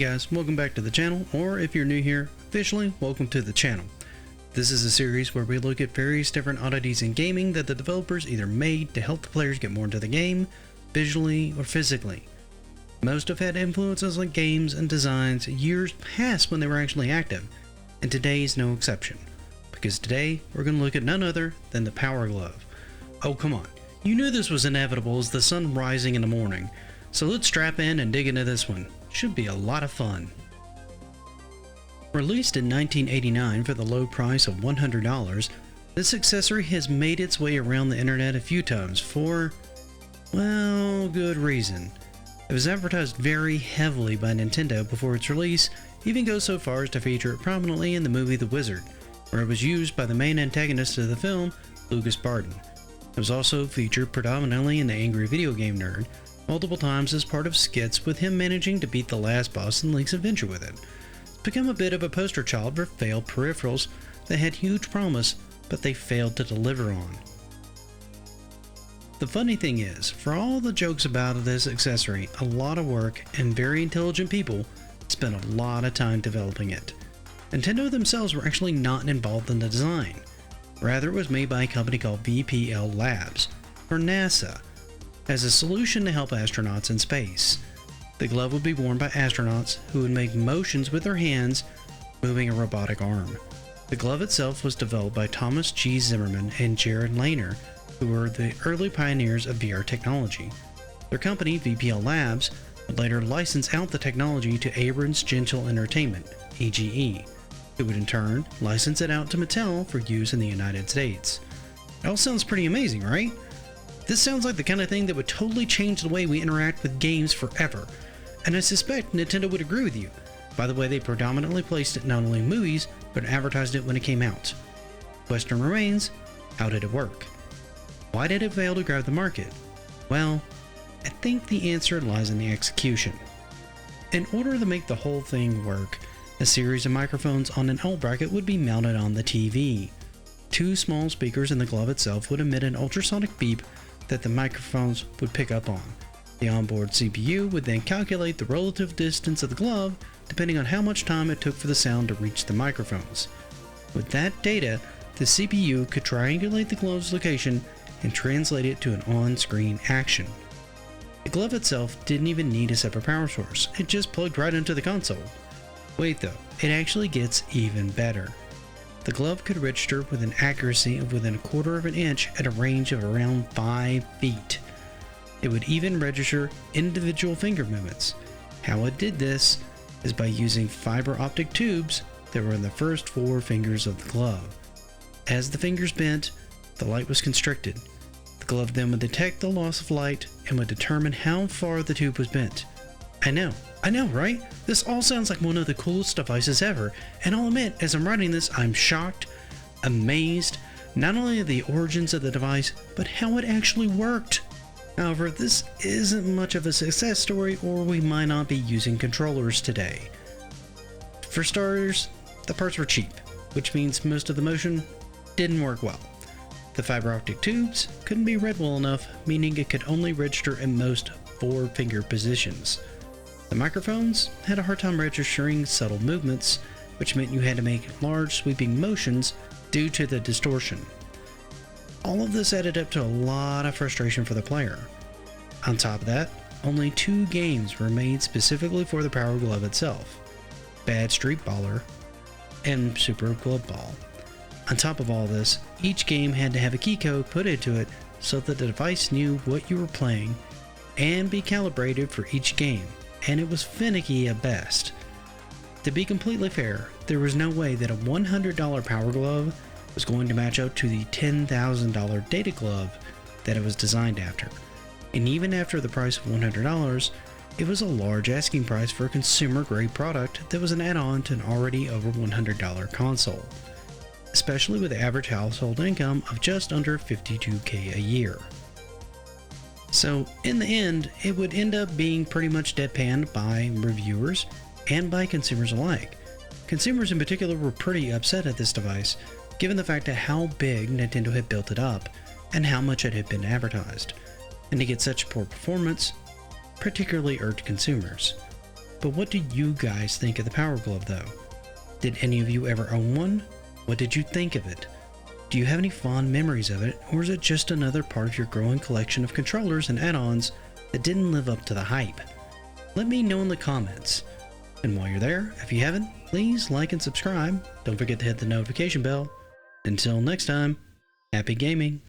guys, welcome back to the channel, or if you're new here, officially, welcome to the channel. This is a series where we look at various different oddities in gaming that the developers either made to help the players get more into the game, visually or physically. Most have had influences on games and designs years past when they were actually active, and today is no exception. Because today, we're going to look at none other than the PowerGlove. Oh come on, you knew this was inevitable as the sun rising in the morning, so let's strap in and dig into this one. Should be a lot of fun. Released in 1989 for the low price of $100, this accessory has made its way around the internet a few times for, well, good reason. It was advertised very heavily by Nintendo before its release, even goes so far as to feature it prominently in the movie The Wizard, where it was used by the main antagonist of the film, Lucas Barton. It was also featured predominantly in The Angry Video Game Nerd, multiple times as part of skits with him managing to beat the last boss in Link's adventure with it. It's become a bit of a poster child for failed peripherals that had huge promise, but they failed to deliver on. The funny thing is, for all the jokes about this accessory, a lot of work and very intelligent people spent a lot of time developing it. Nintendo themselves were actually not involved in the design. Rather, it was made by a company called VPL Labs, or NASA, as a solution to help astronauts in space. The glove would be worn by astronauts who would make motions with their hands, moving a robotic arm. The glove itself was developed by Thomas G. Zimmerman and Jared Lehner, who were the early pioneers of VR technology. Their company, VPL Labs, would later license out the technology to Abrams Gentle Entertainment, AGE, who would in turn license it out to Mattel for use in the United States. It all sounds pretty amazing, right? This sounds like the kind of thing that would totally change the way we interact with games forever, and I suspect Nintendo would agree with you. By the way, they predominantly placed it not only in movies, but advertised it when it came out. Question remains, how did it work? Why did it fail to grab the market? Well, I think the answer lies in the execution. In order to make the whole thing work, a series of microphones on an L bracket would be mounted on the TV. Two small speakers in the glove itself would emit an ultrasonic beep that the microphones would pick up on. The onboard CPU would then calculate the relative distance of the glove depending on how much time it took for the sound to reach the microphones. With that data, the CPU could triangulate the glove's location and translate it to an on-screen action. The glove itself didn't even need a separate power source, it just plugged right into the console. Wait though, it actually gets even better. The glove could register with an accuracy of within 1/4 of an inch at a range of around 5 feet. It would even register individual finger movements. How it did this is by using fiber optic tubes that were in the first 4 fingers of the glove. As the fingers bent, the light was constricted. The glove then would detect the loss of light and would determine how far the tube was bent. I know, right? This all sounds like one of the coolest devices ever, and I'll admit, as I'm writing this, I'm shocked, amazed, not only at the origins of the device, but how it actually worked. However, this isn't much of a success story, or we might not be using controllers today. For starters, the parts were cheap, which means most of the motion didn't work well. The fiber optic tubes couldn't be read well enough, meaning it could only register in most 4-finger positions. The microphones had a hard time registering subtle movements, which meant you had to make large sweeping motions due to the distortion. All of this added up to a lot of frustration for the player. On top of that, only 2 games were made specifically for the PowerGlove itself, Bad Street Baller and Super Glove Ball. On top of all this, each game had to have a key code put into it so that the device knew what you were playing and be calibrated for each game, and it was finicky at best. To be completely fair, there was no way that a $100 PowerGlove was going to match up to the $10,000 Data Glove that it was designed after. And even after the price of $100, it was a large asking price for a consumer-grade product that was an add-on to an already over $100 console, especially with the average household income of just under $52K a year. So in the end, it would end up being pretty much deadpanned by reviewers and by consumers alike. Consumers in particular were pretty upset at this device, given the fact of how big Nintendo had built it up and how much it had been advertised, and to get such poor performance particularly irked consumers. But what do you guys think of the PowerGlove though? Did any of you ever own one? What did you think of it? Do you have any fond memories of it, or is it just another part of your growing collection of controllers and add-ons that didn't live up to the hype? Let me know in the comments. And while you're there, if you haven't, please like and subscribe. Don't forget to hit the notification bell. Until next time, happy gaming!